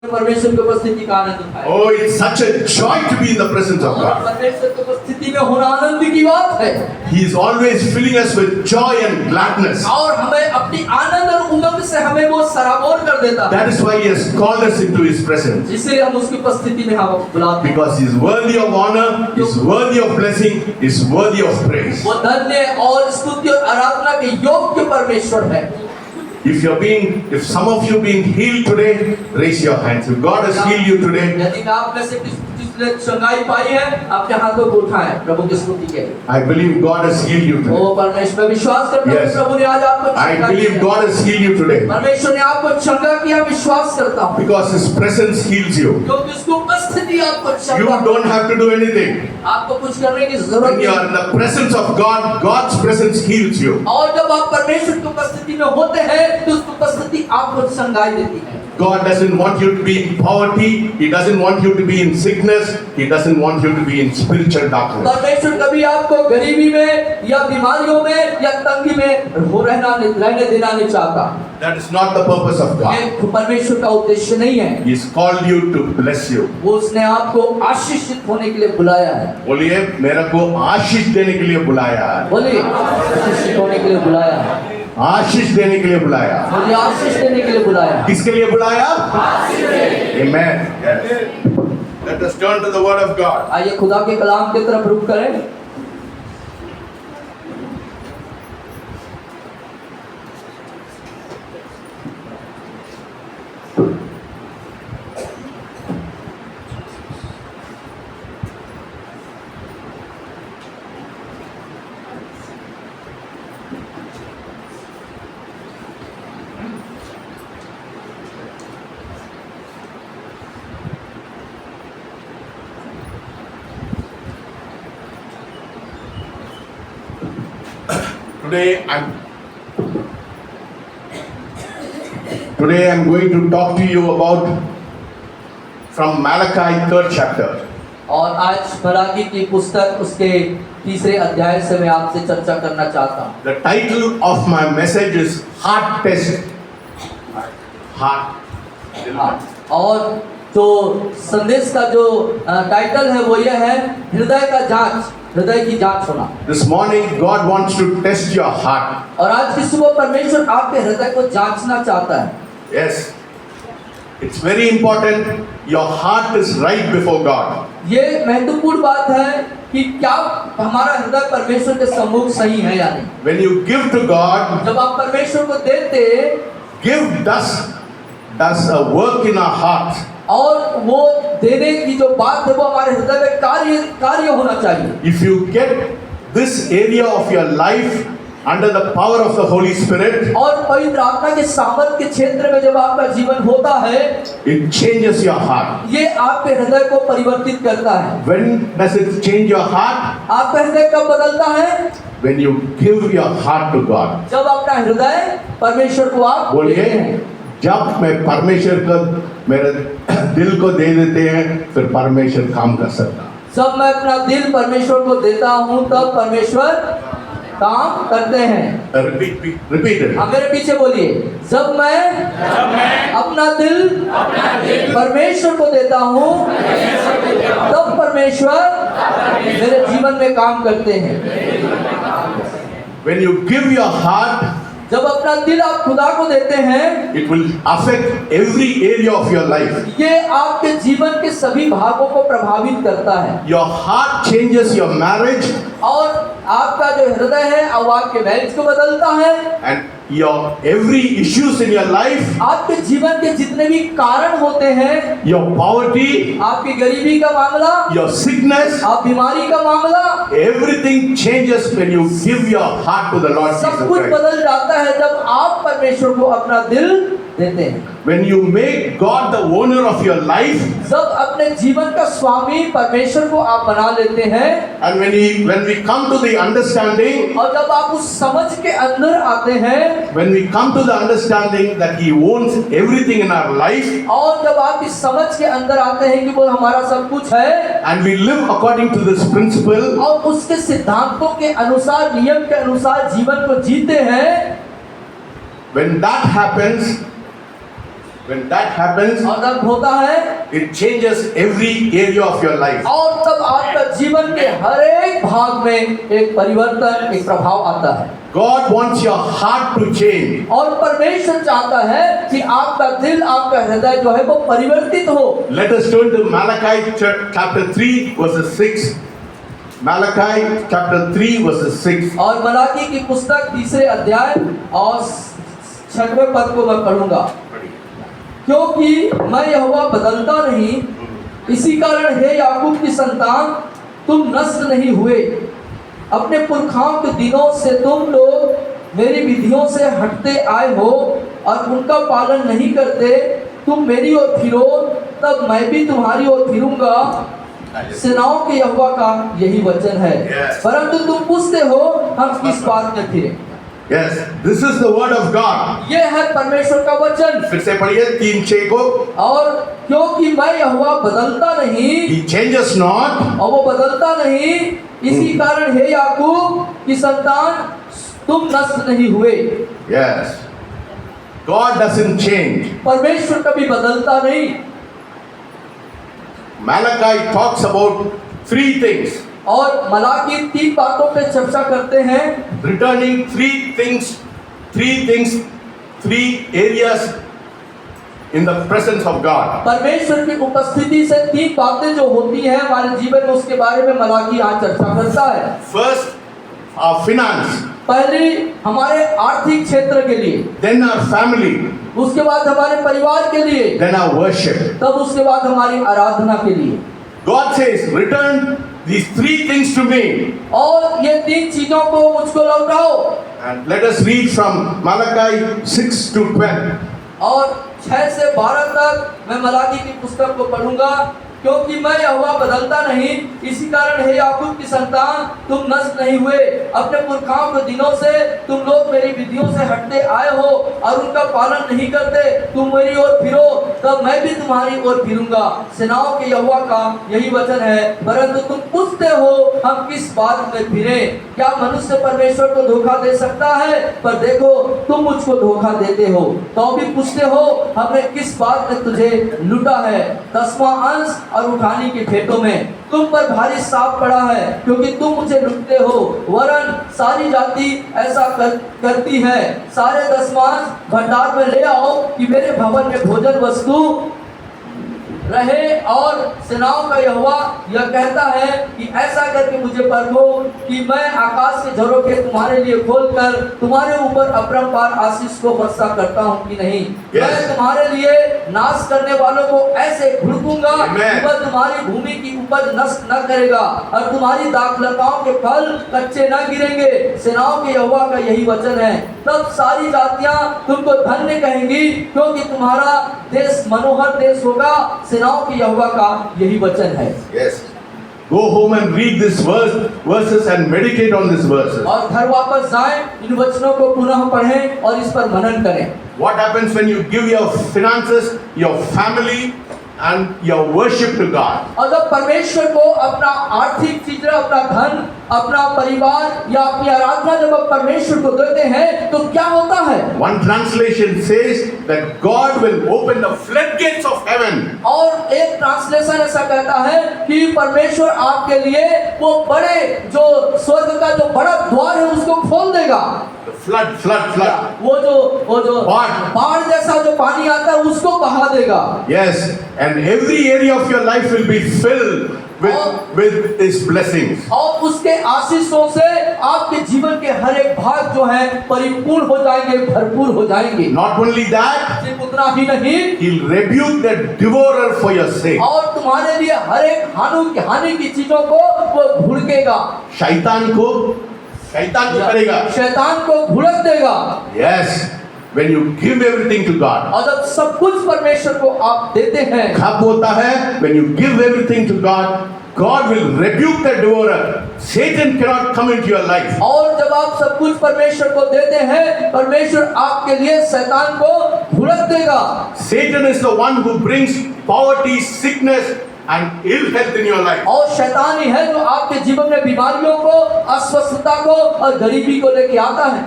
परमेश्वर की उपस्थिति का आनंद उठाएं। Oh, it's such a joy to be in the presence of God. परमेश्वर की उपस्थिति में होना आनंद की बात है He is always filling us with joy and gladness. और हमें अपनी आनंद और उमंग से हमें वो सराबोर कर देता है। That is why He has called us into His presence. इसलिए हम उसकी उपस्थिति में हम बुलाते हैं। Because He is worthy of honor, He is worthy of blessing, He is worthy of praise. वो धन्य और स्तुति और आराधना के योग्य परमेश्वर है। If some of you being healed today, raise your hands. If God has healed you today, यदि आप में से जिसने चंगाई पाई है, आपके हाथों को उठाएं प्रभु की स्तुति के लिए। I believe God has healed you today. ओ परमेश्वर विश्वास करता हूँ प्रभु ने आज आपको I believe God has healed you today. परमेश्वर ने आपको चंगा किया, विश्वास करता हूँ। Because His presence heals you. क्योंकि उसकी उपस्थिति आपको चंगा। You don't have to do anything. आपको कुछ करने की जरूरत When नहीं। you are in the presence of God, God's presence heals you. और जब आप परमेश्वर की उपस्थिति में होते हैं, तो उसकी उपस्थिति आपको चंगाई देती है। God doesn't want you to be in poverty. He doesn't want you to be in sickness. He doesn't want you to be in spiritual darkness. परमेश्वर कभी आपको गरीबी में या बीमारियों में या तंगी में रहने देना नहीं चाहता। That is not the purpose of God. ये परमेश्वर का उद्देश्य नहीं है। He's called you to bless you. वो उसने आपको आशीषित होने के लिए बुलाया है। बोलिए, मेरे को आशीष देने के लिए बुलाया है। बोलिए, आशीषित होने के लिए बुलाया है। आशीष देने के लिए बुलाया। मुझे आशीष देने के लिए बुलाया। किसके लिए बुलाया? Amen. Yes. Let us turn to the word of God. आइए खुदा के कलाम की तरफ रुख करें। Today I'm going to talk to you about from Malachi 3rd chapter. और आज मलाकी की पुस्तक उसके तीसरे अध्याय से मैं आपसे चर्चा करना चाहता हूँ। The title of my message is Heart Test. Heart. और जो संदेश का जो टाइटल है वो ये है हृदय का जांच, हृदय की जांच होना। This morning God wants to test your heart. और आज की सुबह परमेश्वर आपके हृदय को जांचना चाहता है। Yes. It's very important your heart is right before God. ये महत्वपूर्ण बात है कि क्या हमारा हृदय परमेश्वर के सम्मुख सही है या नहीं। When you give to God, जब आप परमेश्वर को देते, give does a work in our heart. और वो देने की जो बात है वो हमारे हृदय में कार्य होना चाहिए। If you get this area of your life under the power of the Holy Spirit, और पवित्र आत्मा के सामर्थ के क्षेत्र में जब आपका जीवन होता है, it changes your heart. ये आपके हृदय को परिवर्तित करता है। When does it change your heart? आपका हृदय कब बदलता है? When you give your heart to God. जब अपना हृदय परमेश्वर को आप बोलिए, देते हैं। जब मैं परमेश्वर को मेरे दिल को दे देते हैं, फिर परमेश्वर काम कर सकता। जब मैं अपना दिल परमेश्वर को देता हूँ, तब परमेश्वर काम करते हैं। Repeat it. आप मेरे पीछे बोलिए, जब मैं अपना दिल परमेश्वर को देता हूँ, तब परमेश्वर मेरे जीवन में काम करते हैं। When you give your heart, जब अपना दिल आप खुदा को देते हैं, it will affect every area of your life. ये आपके जीवन के सभी भागों को प्रभावित करता है। Your heart changes your marriage, और आपका जो हृदय है वो आपके मैरिज को बदलता है। and your every issues in your life, आपके जीवन के जितने भी कारण होते हैं, your poverty, आपकी गरीबी का मामला, your sickness, आप बीमारी का मामला, everything changes when you give your heart to the Lord सब Jesus कुछ Christ. बदल जाता है जब आप परमेश्वर को अपना दिल देते हैं। When you make God the owner of your life, जब अपने जीवन का स्वामी परमेश्वर को आप बना लेते हैं, and when we come to the understanding, और जब आप उस समझ के अंदर आते हैं, when we come to the understanding that He owns everything in our life, और जब आप इस समझ के अंदर आते हैं कि वो हमारा सब कुछ है, and we live according to this principle, और उसके सिद्धांतों के अनुसार, नियम के अनुसार जीवन को जीते हैं, when that happens, When that happens, और जब होता है it changes every area of your life. और तब आपका जीवन के हर एक भाग में एक परिवर्तन, एक प्रभाव आता है। God wants your heart to change. और परमेश्वर चाहता है कि आपका दिल, आपका हृदय जो है वो परिवर्तित हो। Let us turn to Malachi chapter 3 verses 6. Malachi chapter 3 verses 6. और मलाकी की पुस्तक 3 अध्याय और 6वें पद को मैं पढ़ूंगा। क्योंकि मैं यहोवा बदलता नहीं, इसी कारण हे याकूब की संतान, तुम नष्ट नहीं हुए। अपने पुरखाओं के दिनों से तुम लोग मेरी विधियों से हटते आए हो और उनका पालन नहीं करते। तुम मेरी ओर फिरो, तब मैं भी तुम्हारी ओर फिरूंगा। सेनाओं के यहोवा का यही वचन है। परंतु तुम पूछते हो हम किस बात में फिरे। Yes, this is the word of God. ये है परमेश्वर का वचन। फिर से पढ़िए 3:6 को। और क्योंकि मैं यहोवा बदलता नहीं, He changes not. और वो बदलता नहीं, इसी कारण हे याकूब की संतान, तुम नष्ट नहीं हुए। Yes, God doesn't change. परमेश्वर कभी बदलता नहीं। Malachi talks about 3 things. और मलाकी 3 बातों पे चर्चा करते हैं। Returning 3 things, 3 areas in the presence of God. परमेश्वर की उपस्थिति से 3 बातें जो होती हैं हमारे जीवन में, उसके बारे में मलाकी आज चर्चा करता है। First, our finance. पहली हमारे आर्थिक क्षेत्र के लिए, Then our family. उसके बाद हमारे परिवार के लिए, Then our worship. तब उसके बाद हमारी आराधना के लिए। God says, return these 3 things to me. और ये 3 चीजों को मुझको लौटाओ। And let us read from Malachi 6 to 12. और 6 से 12 तक मैं मलाकी की पुस्तक को पढ़ूंगा। क्योंकि मैं यहोवा बदलता नहीं, इसी कारण हे याकूब की संतान, तुम नष्ट नहीं हुए। अपने पुरखाओं के दिनों से तुम लोग मेरी विधियों से हटते आए हो और उनका पालन नहीं करते। तुम मेरी ओर फिरो, तब मैं भी तुम्हारी ओर फिरूंगा। सेनाओं के यहोवा का यही वचन है। परंतु तुम पूछते हो हम किस बात में फिरे। क्या मनुष्य परमेश्वर को धोखा दे सकता है? पर देखो तुम मुझको धोखा देते हो, तो भी पूछते हो हमने किस बात में तुझे लूटा है। 10वां अंश और उठाने के खेतों में तुम पर भारी साप पड़ा है, क्योंकि तुम मुझे लूटते हो। वरन सारी जाति ऐसा करती है। सारे 10वां भंडार में ले आओ कि मेरे भवन में भोजन वस्तु रहे। और सेनाओं का यहोवा यह कहता है कि ऐसा करके मुझे परखो कि मैं आकाश के झरोखे तुम्हारे लिए खोलकर तुम्हारे ऊपर अपरंपार आशीष को वर्षा करता हूँ कि नहीं। मैं तुम्हारे लिए नाश करने वालों को ऐसे भुड़कूंगा कि वह तुम्हारी भूमि की उपज नष्ट न करेगा और तुम्हारी दाखलताओं के फल कच्चे न गिरेंगे। सेनाओं के यहोवा का यही वचन है। तब सारी जातियां तुमको धन्य कहेंगी, क्योंकि तुम्हारा देश मनोहर देश होगा। सेनाओं के यहोवा का यही वचन है। Yes. Go home and read this verses and meditate on these verses. और घर वापस जाएं, इन वचनों को पुनः पढ़ें और इस पर मनन करें। What happens when you give your finances, your family and your worship to God? और जब परमेश्वर को अपना आर्थिक चीज, अपना धन, अपना परिवार या अपनी आराधना जब आप परमेश्वर को देते हैं तो क्या होता है? One translation says that God will open the floodgates of heaven. और एक ट्रांसलेशन ऐसा कहता है कि परमेश्वर आपके लिए वो बड़े जो स्वर्ग का जो बड़ा द्वार है उसको खोल देगा। Flood. वो जो बाढ़ जैसा जो पानी आता है उसको बहा देगा। Yes, and every area of your life will be filled with His blessings. और उसके आशीषों से आपके जीवन के हर एक भाग जो है परिपूर्ण हो जाएंगे, भरपूर हो जाएंगे। Not only that, सिर्फ उतना ही नहीं, He'll rebuke the devourer for your sake. और तुम्हारे लिए हर एक हानि की चीजों को वो भुड़केगा। शैतान को करेगा। शैतान को भुड़क देगा। Yes, when you give everything to God. और जब सब कुछ परमेश्वर को आप देते हैं, कब होता है? When you give everything to God, God will rebuke the devourer. Satan cannot come into your life. और जब आप सब कुछ परमेश्वर को देते हैं, परमेश्वर आपके लिए शैतान को भुड़क देगा। Satan is the one who brings poverty, sickness and ill health in your life. और शैतान ही है जो आपके जीवन में बीमारियों को, अस्वस्थता को और गरीबी को लेके आता है।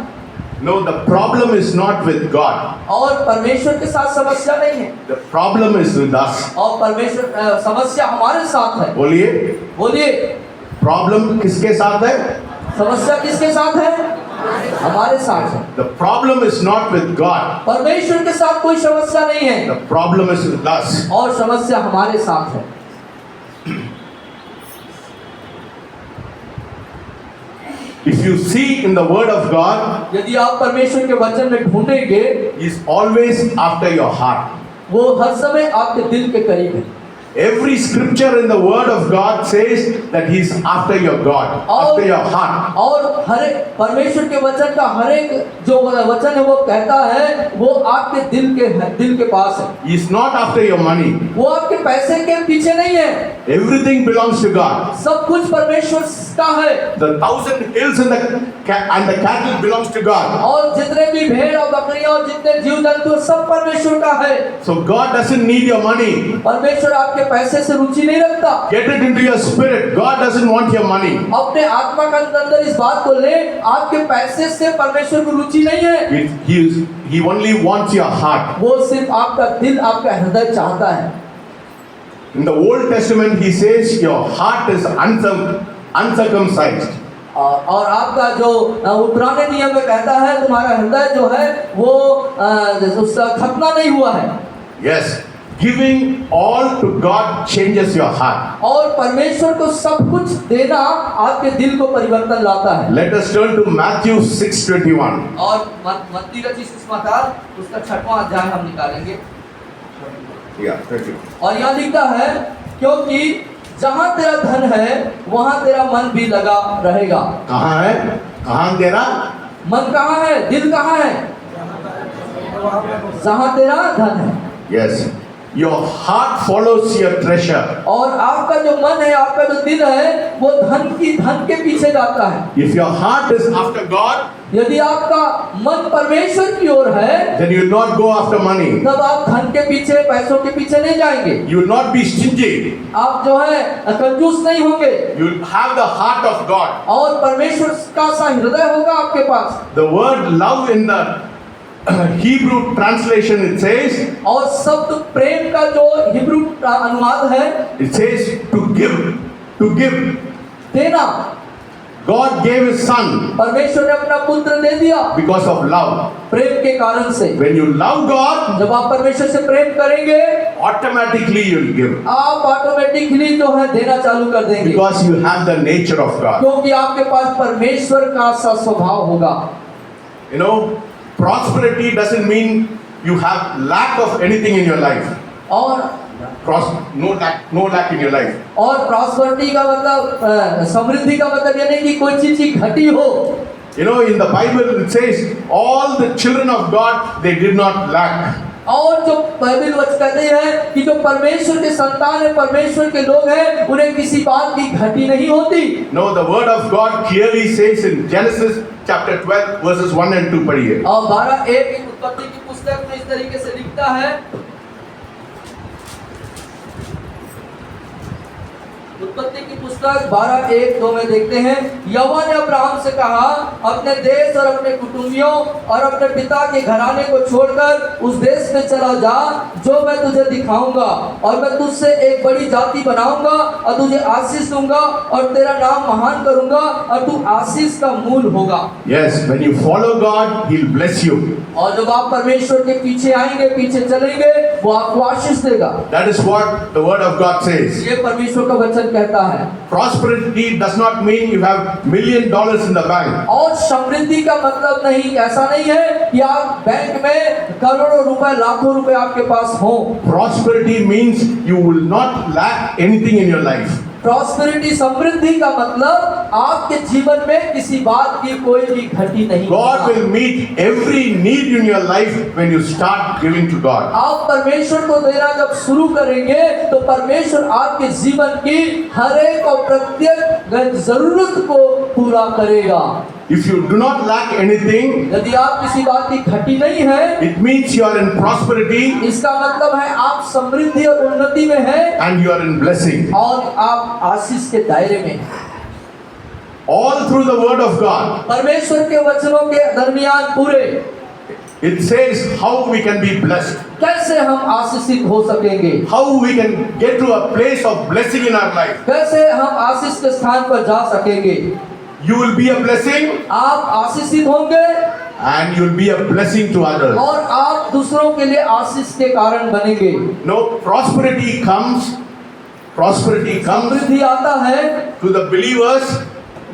No, the problem is not with God. और परमेश्वर के साथ समस्या नहीं है, The problem is with us. और परमेश्वर समस्या हमारे साथ है। बोलिए, बोलिए, प्रॉब्लम किसके साथ है? समस्या किसके साथ है? हमारे साथ है। The problem is not with God. परमेश्वर के साथ कोई समस्या नहीं है, The problem is with us. और समस्या हमारे साथ है। If you see in the word of God, यदि आप परमेश्वर के वचन में ढूंढेंगे, He is always after your heart. वो हर समय आपके दिल के करीब है। Every scripture in the word of God says that He is after your God, after your heart. और हर एक परमेश्वर के वचन का हर एक जो वचन है वो कहता है वो आपके दिल के पास है। He is not after your money. वो आपके पैसे के पीछे नहीं है। Everything belongs to God. सब कुछ परमेश्वर का है। The 1,000 hills and the cattle belongs to God. और जितने भी भेड़ और बकरियां और जितने जीव जंतु सब परमेश्वर का है। So God doesn't need your money. परमेश्वर आपके पैसे से रुचि नहीं रखता। Get it into your spirit. God doesn't want your money. अपने आत्मा के अंदर इस बात को ले, आपके पैसे से परमेश्वर को रुचि नहीं है। He only wants your heart. वो सिर्फ आपका दिल, आपका हृदय चाहता है। In the Old Testament, He says your heart is uncircumcised. और आपका जो पुराने नियम में कहता है तुम्हारा हृदय जो है वो उसका खतना नहीं हुआ है। Yes, giving all to God changes your heart. और परमेश्वर को सब कुछ देना आपके दिल को परिवर्तन लाता है। Let us turn to Matthew 6:21. और मत्ती रचित सुसमाचार उसका 6वां अध्याय हम निकालेंगे। Yeah, thank you. और यहाँ लिखता है, क्योंकि जहाँ तेरा धन है वहाँ तेरा मन भी लगा रहेगा। कहाँ है? कहाँ तेरा मन कहाँ है? दिल कहाँ है? जहाँ तेरा धन है। Yes. Your heart follows your treasure. और आपका जो मन है, आपका जो दिल है वो धन के पीछे जाता है। If your heart is after God, यदि आपका मन परमेश्वर की ओर है, then you will not go after money. तब आप धन के पीछे, पैसों के पीछे नहीं जाएंगे। You will not be stingy. आप जो है कंजूस नहीं होंगे। You will have the heart of God. और परमेश्वर का सा हृदय होगा आपके पास। The word love in the Hebrew translation, it says, और शब्द प्रेम का जो हिब्रू अनुवाद है, it says to give. देना। God gave His Son परमेश्वर ने अपना पुत्र दे दिया because of love. प्रेम के कारण से। When you love God, जब आप परमेश्वर से प्रेम करेंगे, automatically you will give आप ऑटोमेटिकली जो है देना चालू कर देंगे, because you have the nature of God. क्योंकि आपके पास परमेश्वर का सा स्वभाव होगा। You know, prosperity doesn't mean you have lack of anything in your life. और No lack in your life. और प्रॉस्पेरिटी का मतलब समृद्धि का मतलब ये नहीं कि कोई चीज की घटी हो। You know, in the Bible it says all the children of God, they did not lack. और जो बाइबल वचन कहते हैं कि जो परमेश्वर के संतान है, परमेश्वर के लोग हैं, उन्हें किसी बात की घटी नहीं होती। No, the word of God clearly says in Genesis chapter 12 verses 1 and 2 पढ़िए। और 12:1 की उत्पत्ति की पुस्तक में इस तरीके से लिखता है, उत्पत्ति की पुस्तक 12:1-2 में देखते हैं, यहोवा ने अब्राहम से कहा, अपने देश और अपने कुटुंबियों और अपने पिता के घराने को छोड़कर उस देश में चला जा जो मैं तुझे दिखाऊंगा, और मैं तुझसे एक बड़ी जाति बनाऊंगा और तुझे आशीष दूंगा और तेरा नाम महान करूंगा और तू आशीष का मूल होगा। Yes, when you follow God, He'll bless you. और जब आप परमेश्वर के पीछे आएंगे, पीछे चलेंगे, वो आपको आशीष देगा। That is what the word of God says. ये परमेश्वर का वचन कहता है। Prosperity does not mean you have $1 million in the bank. और समृद्धि का मतलब नहीं, ऐसा नहीं है कि आप बैंक में करोड़ों रुपए, लाखों रुपए आपके पास हो। Prosperity means you will not lack anything in your life. Prosperity, समृद्धि का मतलब आपके जीवन में किसी बात की कोई भी घटी नहीं। God will meet every need in your life when you start giving to God. आप परमेश्वर को देना जब शुरू करेंगे तो परमेश्वर आपके जीवन की हर एक और प्रत्येक जरूरत को पूरा करेगा। If you do not lack anything, यदि आप किसी बात की घटी नहीं है, it means you are in prosperity इसका मतलब है आप समृद्धि और उन्नति में हैं and you are in blessing. और आप आशीष के दायरे में हैं। all through the word of God, परमेश्वर के वचनों के दरमियान पूरे it says how we can be blessed, कैसे हम आशीषित हो सकेंगे, how we can get to a place of blessing in our life. कैसे हम आशीष के स्थान पर जा सकेंगे। You will be a blessing आप आशीषित होंगे and you will be a blessing to others. और आप दूसरों के लिए आशीष के कारण बनेंगे। No, prosperity comes समृद्धि आता है to the believers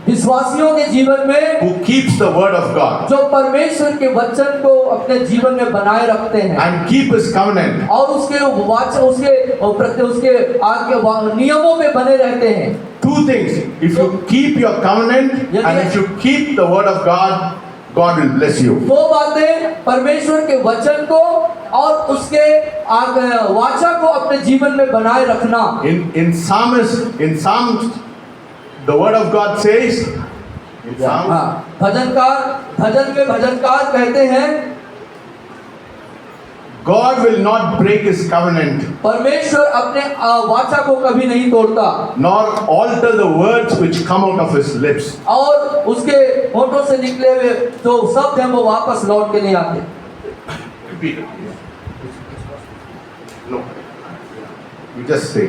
विश्वासियों के जीवन में who keeps the word of God जो परमेश्वर के वचन को अपने जीवन में बनाए रखते हैं and keep his covenant. और उसके आगे नियमों में बने रहते हैं। Two things, if you keep your covenant and if you keep the word of God, God will bless you. दो बातें, परमेश्वर के वचन को और उसके वाचा को अपने जीवन में बनाए रखना। In Psalms, the word of God says, in Psalms, भजनकार कहते हैं God will not break his covenant परमेश्वर अपने वाचा को कभी नहीं तोड़ता nor alter the words which come out of his lips. और उसके होठों से निकले हुए जो शब्द हैं वो वापस लौट के नहीं आते। Repeat it. No. You just say.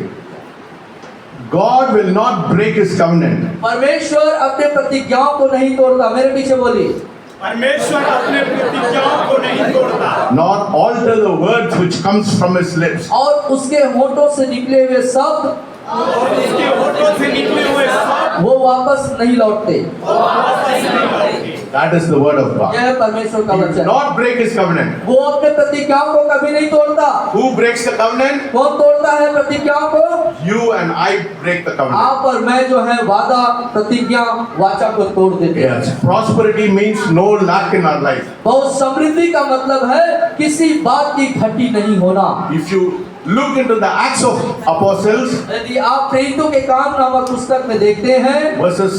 God will not break his covenant. परमेश्वर अपने प्रतिज्ञाओं को नहीं तोड़ता। मेरे पीछे बोलिए। परमेश्वर अपने प्रतिज्ञाओं को नहीं तोड़ता। Nor alter the words which comes from his lips. और उसके होठों से निकले हुए शब्द और उसके होठों से निकले हुए शब्द वो वापस नहीं लौटते। वापस नहीं लौटते। That is the word of God. यह है परमेश्वर का He will वचन। not break his covenant. वो अपने प्रतिज्ञाओं को कभी नहीं तोड़ता। Who breaks the covenant? कौन तोड़ता है प्रतिज्ञाओं को? You and I break the covenant. आप और मैं जो है वादा प्रतिज्ञा वाचा को तोड़ देते हैं। Yes. Prosperity means no lack in our life. बहुत समृद्धि का मतलब है किसी बात की घटी नहीं होना। If you look into the Acts of Apostles, यदि आप प्रेरितों के काम नामक पुस्तक में देखते हैं verses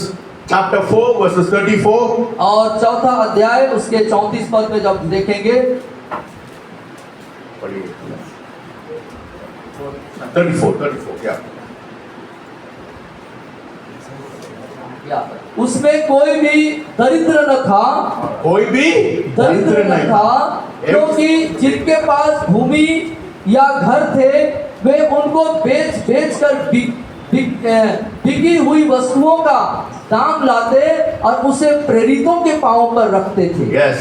chapter 4, verses 34, और चौथा अध्याय उसके 34 पद में जब देखेंगे 34, yeah. उसमें कोई भी दरिद्र न था, कोई भी दरिद्र न था, क्योंकि जिनके पास भूमि या घर थे वे उनको बेच कर बिकी हुई वस्तुओं का दाम लाते और उसे प्रेरितों के पांवों पर रखते थे। Yes,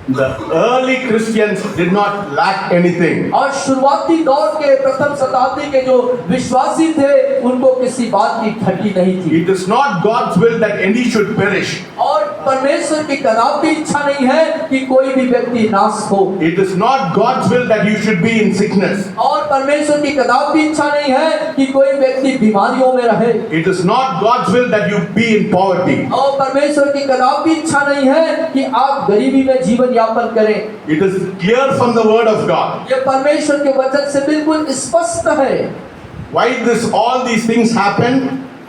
the early Christians did not lack anything. और शुरुआती दौर के प्रथम शताब्दी के जो विश्वासी थे उनको किसी बात की घटी नहीं थी। It is not God's will that any should perish. और परमेश्वर की कदापि इच्छा नहीं है कि कोई भी व्यक्ति नाश हो। It is not God's will that you should be in sickness. और परमेश्वर की कदापि इच्छा नहीं है कि कोई व्यक्ति बीमारियों में रहे। It is not God's will that you be in poverty. और परमेश्वर की कदापि इच्छा नहीं है कि आप गरीबी में जीवन यापन करें। It is clear from the word of God. ये परमेश्वर के वचन से बिल्कुल स्पष्ट है। Why all these things happen?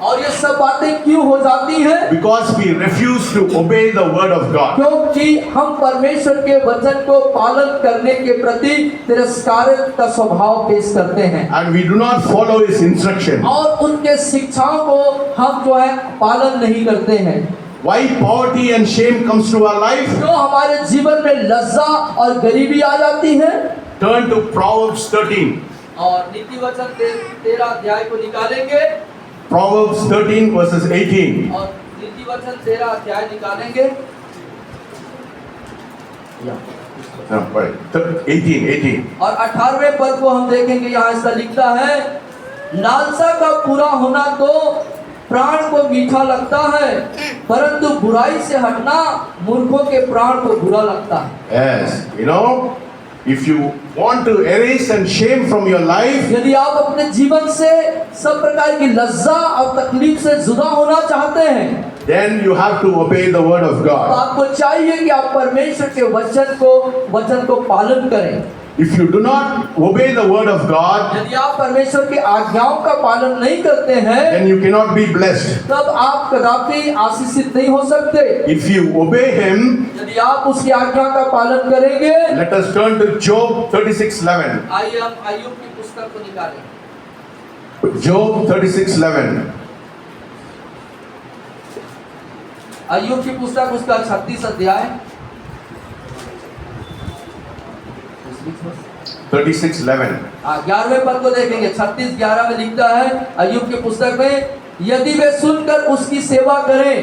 और ये सब बातें क्यों हो जाती हैं? Because we refuse to obey the word of God. क्योंकि हम परमेश्वर के वचन को पालन करने के प्रति तिरस्कार का स्वभाव पेश करते हैं And we do not follow his instruction. और उनके शिक्षाओं को हम जो है पालन नहीं करते हैं। Why poverty and shame comes to our life? क्यों हमारे जीवन में लज्जा और गरीबी आ जाती है? Turn to Proverbs 13. और नीति वचन 13 अध्याय को निकालेंगे Proverbs 13 verses 18. और नीति वचन 13 अध्याय निकालेंगे। No, right. 18. और 18वें पद को हम देखेंगे। यहाँ ऐसा लिखता है, लालसा का पूरा होना तो प्राण को मीठा लगता है, परंतु बुराई से हटना मूर्खों के प्राण को बुरा लगता है। Yes, you know, if you want to erase and shame from your life, यदि आप अपने जीवन से सब प्रकार की लज्जा और तकलीफ से जुदा होना चाहते हैं then you have to obey the word of तो God. आपको चाहिए कि आप परमेश्वर के वचन को पालन करें। If you do not obey the word of God, यदि आप परमेश्वर की आज्ञाओं का पालन नहीं करते हैं then you cannot be blessed. तब आप कदापि आशीषित नहीं हो सकते। If you obey him, यदि आप उसकी आज्ञा का पालन करेंगे। let us turn to Job 36:11. आइए हम अय्यूब की पुस्तक को निकालें। Job 36:11. अय्यूब की पुस्तक उसका 36 अध्याय 36:11. 11वें पद को देखेंगे। 36:11 में लिखता है अय्यूब की पुस्तक में, यदि वे सुनकर उसकी सेवा करें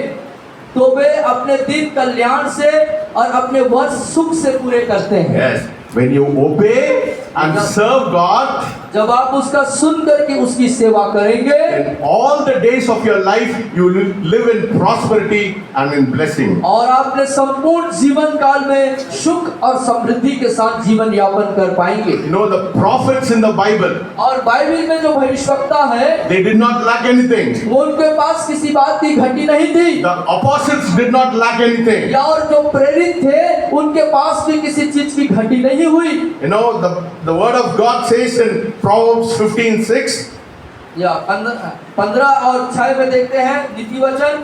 तो वे अपने दिन कल्याण से और अपने वर्ष सुख से पूरे करते हैं। Yes. When you obey and serve God, जब आप उसका सुन करके उसकी सेवा करेंगे, in all the days of your life, you will live in prosperity and in blessing. और आपने संपूर्ण जीवन काल में सुख और समृद्धि के साथ जीवन यापन कर पाएंगे। You know, the prophets in the Bible, और बाइबल में जो भविष्यवक्ता है, they did not lack anything. वो उनके पास किसी बात की घटी नहीं थी, The apostles did not lack anything. या और जो प्रेरित थे उनके पास भी किसी चीज की घटी नहीं हुई। You know, the word of God says in Proverbs 15:6, या 15 और 6 में देखते हैं नीति वचन।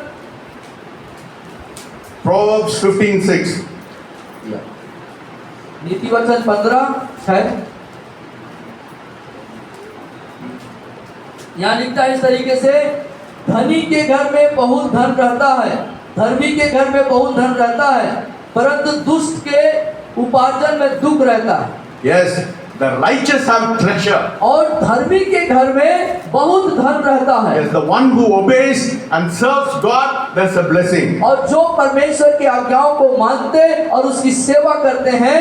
Proverbs 15:6. नीति वचन 15:6 यहाँ लिखता है इस तरीके से, धनी के घर में बहुत धन रहता है, धर्मी के घर में बहुत धन रहता है, परंतु दुष्ट के उपार्जन में दुख रहता है। Yes, the righteous have treasure. और धर्मी के घर में बहुत धन रहता है। Yes, the one who obeys and serves God, that's a blessing. और जो परमेश्वर की आज्ञाओं को मानते और उसकी सेवा करते हैं,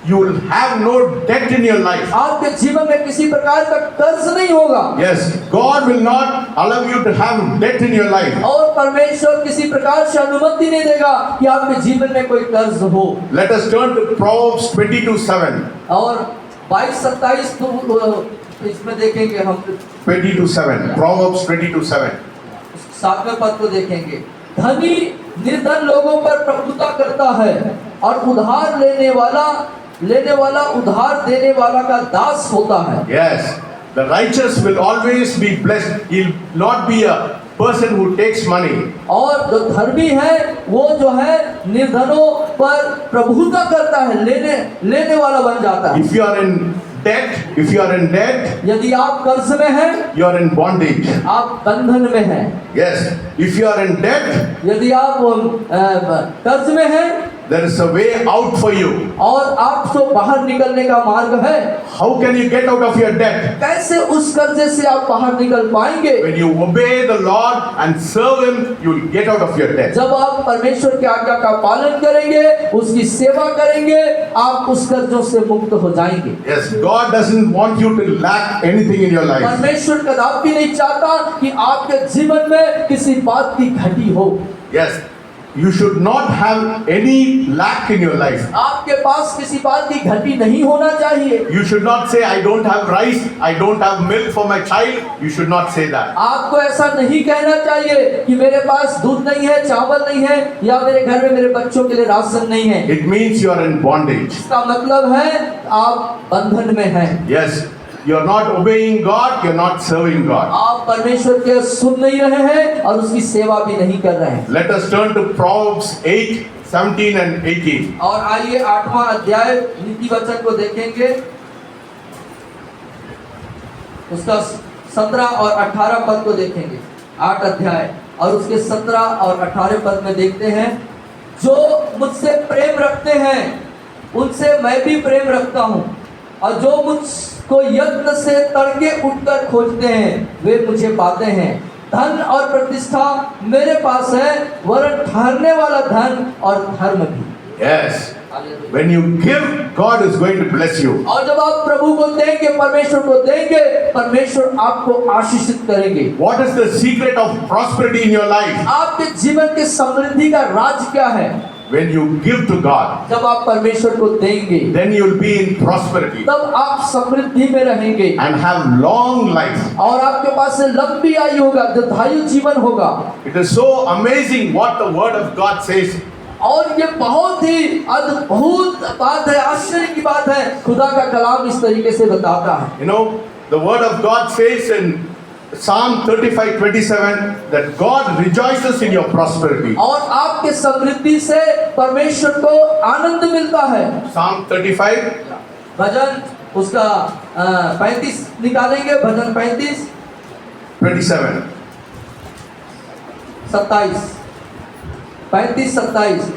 You will have no debt in your life. आपके जीवन में किसी प्रकार का कर्ज नहीं होगा। Yes, God will not allow you to have debt in your life. और परमेश्वर किसी प्रकार से अनुमति नहीं देगा कि आपके जीवन में कोई कर्ज हो। Let us turn to Proverbs 22:7. और 22-27 इसमें देखेंगे हम 22:7. Proverbs 22:7. 7वें पद को देखेंगे। धनी निर्धन लोगों पर प्रभुता करता है और उधार लेने वाला उधार देने वाला का दास होता है। Yes, the righteous will always be blessed. He'll not be a person who takes money. और जो धर्मी है वो जो है निर्धनों पर प्रभुता करता है, लेने वाला बन जाता है। If you are in debt, यदि आप कर्ज में हैं, you are in bondage. आप बंधन में हैं। Yes, if you are in debt, यदि आप कर्ज में हैं there is a way out for you. और आपको बाहर निकलने का मार्ग है। How can you get out of your debt? कैसे उस कर्जे से आप बाहर निकल पाएंगे? When you obey the Lord and serve Him, you will get out of your debt. जब आप परमेश्वर की आज्ञा का पालन करेंगे, उसकी सेवा करेंगे, आप उस कर्जों से मुक्त हो जाएंगे। Yes, God doesn't want you to lack anything in your life. परमेश्वर कदापि नहीं चाहता कि आपके जीवन में किसी बात की घटी हो। Yes, you should not have any lack in your life. आपके पास किसी बात की घटी नहीं होना चाहिए। You should not say, I don't have rice, I don't have milk for my child. You should not say that. आपको ऐसा नहीं कहना चाहिए कि मेरे पास दूध नहीं है, चावल नहीं है, या मेरे घर में मेरे बच्चों के लिए राशन नहीं है। It means you are in bondage. इसका मतलब है आप बंधन में हैं। Yes, you are not obeying God, you are not serving God. आप परमेश्वर के सुन नहीं रहे हैं और उसकी सेवा भी नहीं कर रहे हैं। Let us turn to Proverbs 8:17 and 18. और आइए 8वां अध्याय नीति वचन को देखेंगे, उसका 17 और 18 पद को देखेंगे। 8 अध्याय और उसके 17 और 18 पद में देखते हैं, जो मुझसे प्रेम रखते हैं उनसे मैं भी प्रेम रखता हूँ, और जो मुझको यत्न से तड़के उठकर खोजते हैं वे मुझे पाते हैं। धन और प्रतिष्ठा मेरे पास है, वरन ठहरने वाला धन और धर्म भी। Yes, when you give, God is going to bless you. और जब आप प्रभु को देंगे, परमेश्वर को देंगे, परमेश्वर आपको आशीषित करेंगे। What is the secret of prosperity in your life? आपके जीवन के समृद्धि का राज क्या है? When you give to God, जब आप परमेश्वर को देंगे, then you will be in prosperity तब आप समृद्धि में रहेंगे and have long life. और आपके पास से लंबी आयु होगा, दीर्घायु जीवन होगा। It is so amazing what the Word of God says. और ये बहुत ही अद्भुत बात है, आश्चर्य की बात है। खुदा का कलाम इस तरीके से बताता है। You know, the Word of God says in Psalm 35:27 that God rejoices in your prosperity. और आपके समृद्धि से परमेश्वर को आनंद मिलता है। Psalm 35, भजन उसका 35 निकालेंगे, भजन 27. 27 35-27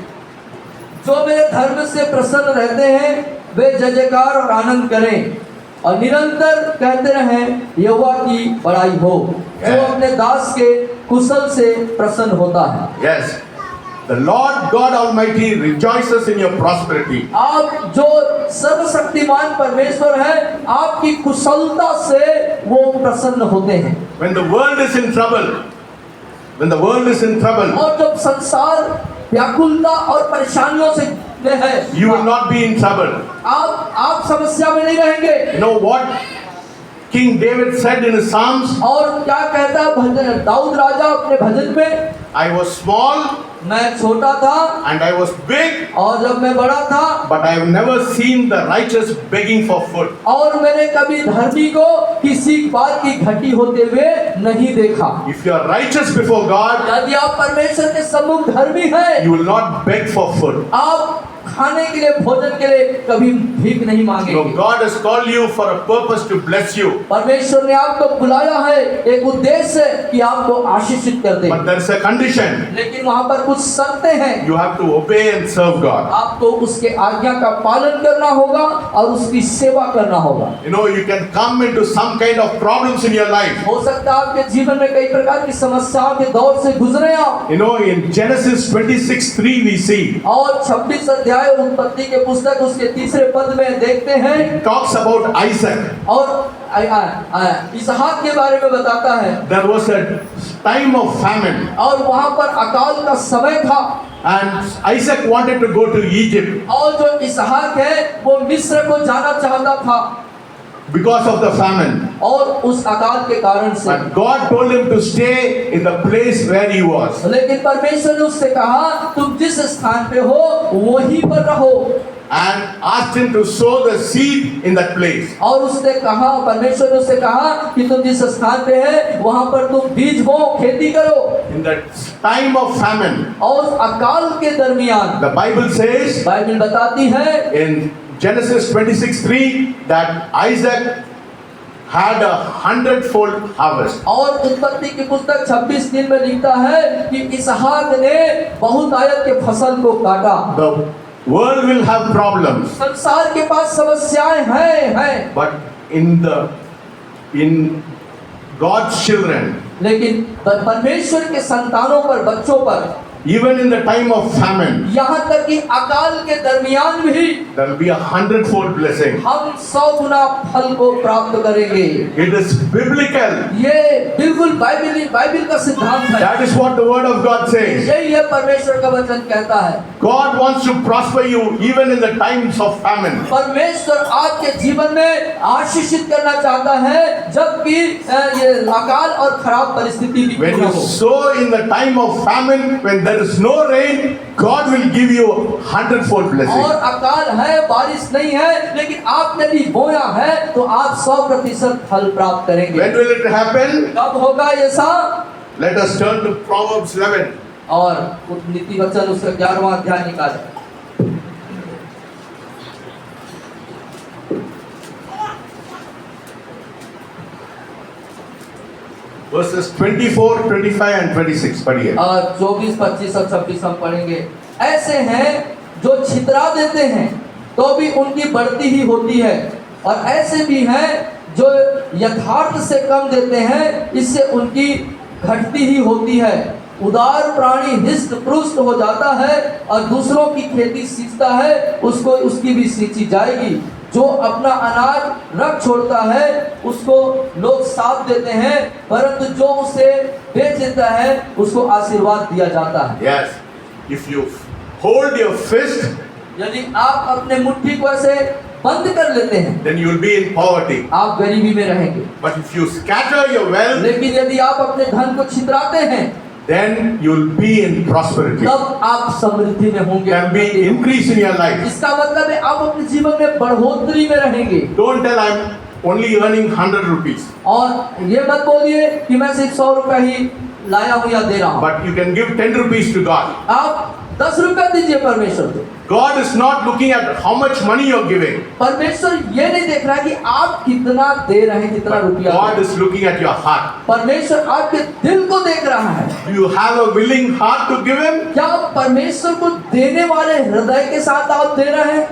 जो मेरे धर्म से प्रसन्न रहते हैं वे जय जयकार और आनंद करें और निरंतर कहते रहें यहोवा की बड़ाई हो। जो अपने दास के कुशल से प्रसन्न होता है। Yes. The Lord God Almighty rejoices in your prosperity. आप जो सर्वशक्तिमान परमेश्वर है आपकी कुशलता से वो प्रसन्न होते हैं। When the world is in trouble, और जब संसार व्याकुलता और परेशानियों से है, you will not be in trouble. आप समस्या में नहीं रहेंगे। You know what King David said in his Psalms? और क्या कहता भजन दाऊद राजा अपने भजन में, I was small मैं छोटा था and I was big, और जब मैं बड़ा था, but I have never seen the righteous begging for food. और मैंने कभी धर्मी को किसी बात की घटी होते हुए नहीं देखा। If you are righteous before God, यदि आप परमेश्वर के सम्मुख धर्मी हैं, you will not beg for food. आप खाने के लिए भोजन के लिए कभी भीख नहीं You know, मांगेंगे। God has called you for a purpose to bless you. परमेश्वर ने आपको बुलाया है एक उद्देश्य है कि आपको आशीषित कर दे, But there is a condition. लेकिन वहाँ पर कुछ शर्तें हैं। You have to obey and serve God. आपको उसके आज्ञा का पालन करना होगा और उसकी सेवा करना होगा। You know, you can come into some kind of problems in your life. हो सकता है आपके जीवन में कई प्रकार की समस्याओं के दौर से गुजरे आप। You know, in Genesis 26:3 we see, और 26 अध्याय उत्पत्ति के पुस्तक उसके 3 पद में देखते हैं, it talks about Isaac. और इसहाक के बारे में बताता है। There was a time of famine, और वहाँ पर अकाल का समय था, and Isaac wanted to go to Egypt और जो इसहाक है वो मिस्र को जाना चाहता था because of the famine. और उस अकाल के कारण से। But God told him to stay in the place where he was. लेकिन परमेश्वर ने उससे कहा तुम जिस स्थान पे हो वहीं पर रहो, And asked him to sow the seed in that place. और उसने कहा परमेश्वर ने उससे कहा कि तुम जिस स्थान पे है वहां पर तुम बीज बो, खेती करो। In that time of famine, और अकाल के दरमियान the Bible says बाइबल बताती है in Genesis 26:3 that Isaac had 100-fold harvest. और उत्पत्ति की पुस्तक 26:3 में लिखता है कि इसहाक ने बहुत आयत के फसल को काटा। The world will have problems, संसार के पास समस्याएं हैं, but in God's children, लेकिन परमेश्वर के संतानों पर, बच्चों पर, even in the time of famine, यहाँ तक कि अकाल के दरमियान भी there will be 100-fold blessing. हम 100 गुना फल को प्राप्त करेंगे। It is biblical. ये बिल्कुल बाइबल का सिद्धांत है। That is what the word of God says. यही है परमेश्वर का वचन कहता है। God wants to prosper you even in the times of famine. परमेश्वर आपके जीवन में आशीषित करना चाहता है जबकि ये अकाल और खराब परिस्थिति भी When क्यों you ना हो। sow in the time of famine, when there is no rain, God will give you 100-fold blessing. और अकाल है, बारिश नहीं है, लेकिन आपने भी बोया है तो आप 100% फल प्राप्त करेंगे। When will it happen? कब होगा ऐसा? Let us turn to Proverbs 11. और नीति वचन उसका 11वां अध्याय निकालें। Verses 24, 25 and 26. पढ़िए। 24, 25 और 26 हम पढ़ेंगे। ऐसे हैं जो छितरा देते हैं तो भी उनकी बढ़ती ही होती है, और ऐसे भी हैं जो यथार्थ से कम देते हैं, इससे उनकी घटती ही होती है। उदार प्राणी हिष्ट पुष्ट हो जाता है और दूसरों की खेती सींचता है, उसको उसकी भी सींची जाएगी। जो अपना अनाज रख छोड़ता है उसको लोग साथ देते हैं, परंतु जो उसे बेच देता है उसको आशीर्वाद दिया जाता है। Yes. If you hold your fist, यदि आप अपने मुट्ठी को ऐसे बंद कर लेते हैं then you will be in poverty. आप गरीबी में रहेंगे, But if you scatter your wealth, लेकिन यदि आप अपने धन को छितराते हैं then you will be in prosperity. तब आप समृद्धि में होंगे। There will be increase in your life. इसका मतलब है आप अपने जीवन में बढ़ोतरी में रहेंगे। Don't tell I'm only earning 100 rupees. और ये मत बोलिए कि मैं सिर्फ 100 रुपए ही लाया हूँ या दे रहा हूँ। But you can give 10 rupees to God. आप 10 रुपया दीजिए परमेश्वर को। God is not looking at how much money you're giving. परमेश्वर ये नहीं देख रहा है कि आप कितना दे रहे हैं, कितना But रुपया। God is looking at your heart. परमेश्वर आपके दिल को देख रहा है। Do you have a willing heart to give Him? क्या आप परमेश्वर को देने वाले हृदय के साथ आप दे रहे हैं?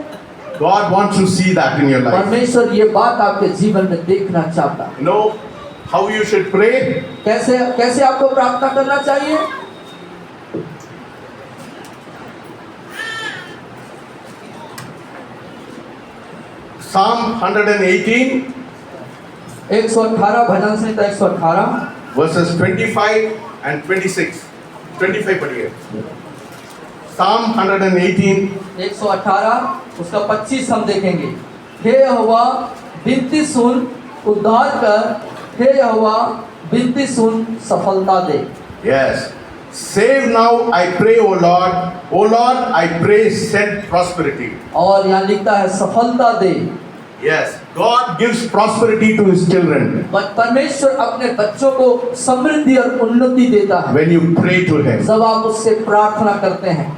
God wants to see that in your life. परमेश्वर ये बात आपके जीवन में देखना चाहता है। You know how you should pray? कैसे कैसे आपको प्रार्थना करना चाहिए? Psalm 118, 118 bhajan Samhita 118 verses 25 and 26. 25 पढ़िए. Psalm 118, 118 उसका 25 हम देखेंगे। हे यहोवा विनती सुन, उद्धार कर। हे यहोवा विनती सुन, सफलता दे। yes. Save now, I pray, O Lord. O Lord, I pray, send prosperity. और यहाँ लिखता है सफलता दे। Yes, God gives prosperity to His children परमेश्वर अपने बच्चों को समृद्धि और उन्नति देता है when you pray to Him. जब आप उससे प्रार्थना करते हैं।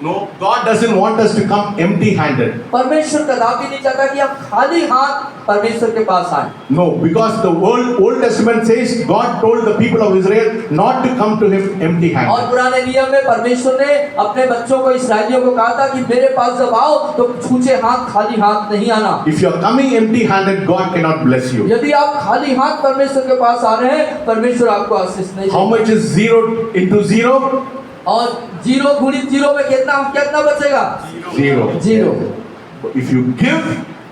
No, God doesn't want us to come empty-handed. परमेश्वर कदापि नहीं चाहता कि हम खाली हाथ परमेश्वर के पास आए। No, because the Old Testament says God told the people of Israel not to come to Him और empty-handed. पुराने नियम में परमेश्वर ने अपने बच्चों को, इसराइलियों को कहा था कि मेरे पास जब आओ तो छूछे हाथ, खाली हाथ नहीं आना। If you are coming empty-handed, God cannot bless you. यदि आप खाली हाथ परमेश्वर के पास आ रहे हैं, परमेश्वर आपको आशीष नहीं How देगा। much is 0 into 0? और 0 गुणित 0 में कितना बचेगा? 0. 0। If you give,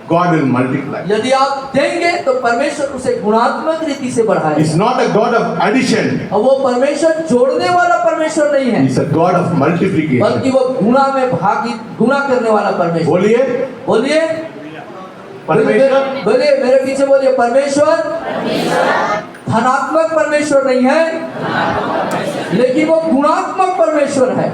God will multiply. यदि आप देंगे तो परमेश्वर उसे गुणात्मक रीति से He's बढ़ाएगा। not a God of addition. और वो परमेश्वर जोड़ने वाला परमेश्वर नहीं है, He's a God of multiplication. बल्कि वो गुणा करने वाला परमेश्वर। बोलिए बोलिए परमेश्वर बोलिए, मेरे पीछे बोलिए, परमेश्वर धनात्मक परमेश्वर नहीं है, लेकिन वो गुणात्मक परमेश्वर है।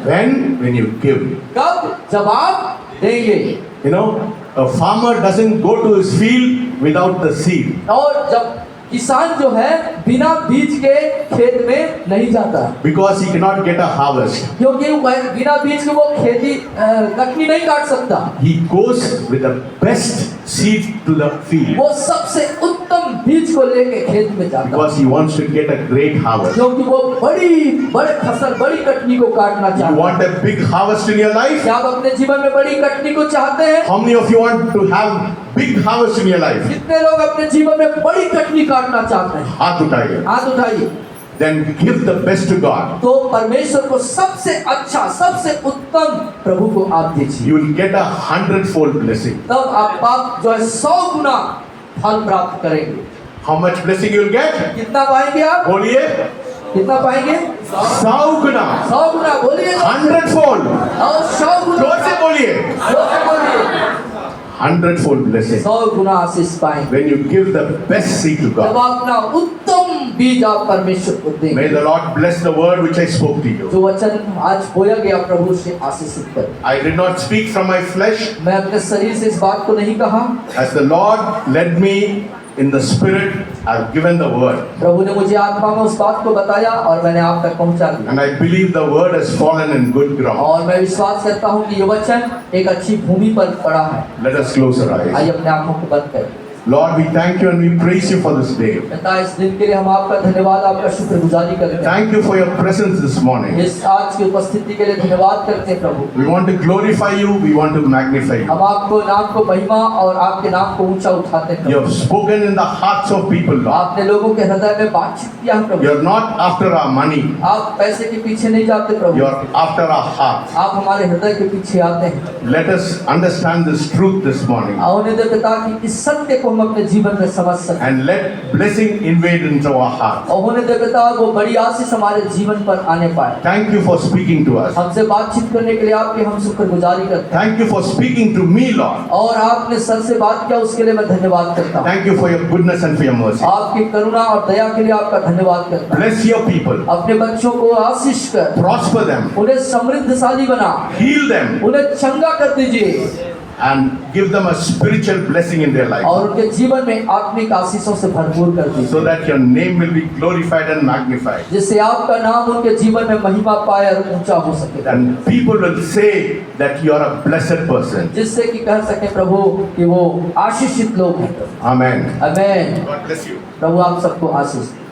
when you give. कब? जब आप देंगे। You know, a farmer doesn't go to his field without the seed. और जब किसान जो है बिना बीज के खेत में नहीं जाता, Because he cannot get a harvest. क्योंकि बिना बीज के वो खेती कटनी नहीं काट सकता। He goes with the best seed to the field. वो सबसे उत्तम बीज को लेके खेत में जाता है, Because he wants to get a great harvest. क्योंकि वो बड़े फसल, बड़ी कटनी को काटना You चाहता want है। a big harvest in your life? क्या आप अपने जीवन में बड़ी कटनी को चाहते हैं? How many of you want to have big harvest in your life? कितने लोग अपने जीवन में बड़ी कटनी काटना चाहते हैं? हाथ उठाइए. हाथ उठाइए। Then give the best to God. तो परमेश्वर को सबसे अच्छा, सबसे उत्तम प्रभु को आप दीजिए, You will get 100-fold blessing. तब आप जो है 100 गुना फल प्राप्त करेंगे। How much blessing you will get? कितना पाएंगे आप? बोलिए कितना पाएंगे? 100 गुना. 100 गुना। बोलिए 100-fold. और 100 गुना। जोर से बोलिए. जोर से बोलिए। 100-fold blessing. 100 गुना आशीष पाएंगे When you give the best seed to जब God. अपना उत्तम बीज आप परमेश्वर को May देंगे। the Lord bless the word which I spoke to you. जो वचन आज बोया गया प्रभु से आशीषित कर। I did not speak from my flesh. मैं अपने शरीर से इस बात को नहीं कहा, As the Lord led me in the spirit, I have given the word. प्रभु ने मुझे आत्मा में उस बात को बताया और मैंने आप तक पहुंचा दिया। And I believe the word has fallen in good ground. और मैं विश्वास करता हूं कि ये वचन एक अच्छी भूमि पर पड़ा है। Let us close our eyes. आइए अपने आंखों को बंद करें। Lord, we thank you and we praise you for this day. पिता, इस दिन के लिए हम आपका धन्यवाद, आपका शुक्रगुजारी करते हैं। Thank you for your presence this morning. इस आज की उपस्थिति के लिए धन्यवाद करते हैं प्रभु। We want to glorify you, we want to magnify you. हम आपको नाम को महिमा और आपके नाम को ऊंचा उठाते हैं You Prabhu. have spoken in the hearts of people, Lord. आपने लोगों के हृदय में बातचीत किया है प्रभु। You are not after our money, आप पैसे के पीछे नहीं जाते प्रभु, you are after our heart. आप हमारे हृदय के पीछे आते हैं। Let us understand this truth this morning होने दे पिता कि इस सत्य को हम अपने जीवन में समझ सकें, and let blessing invade into our heart. और होने दे पिता वो बड़ी आशीष हमारे जीवन पर आने पाए। Thank you for speaking to us. हमसे बातचीत करने के लिए आपके हम शुक्रगुजारी करते हैं, Thank you for speaking to me, Lord. और आपने सर से बात किया उसके लिए मैं धन्यवाद करता हूँ। Thank you for your goodness and for your mercy. आपकी करुणा और दया के लिए आपका धन्यवाद करता हूँ। Bless your people. अपने बच्चों को आशीष कर, Prosper them. उन्हें समृद्धशाली बना, Heal them. उन्हें चंगा कर दीजिए। and give them a spiritual blessing in their life, और उनके जीवन में आत्मिक आशीषों से भरपूर कर दीजिए, so that your name will be glorified and magnified. जिससे आपका नाम उनके जीवन में महिमा पाए और ऊंचा हो सके, And people will say that you are a blessed person. जिससे कि कह सके प्रभु कि वो आशीषित लोग हैं। Amen. Amen. God bless you. प्रभु आप सबको आशीष दे।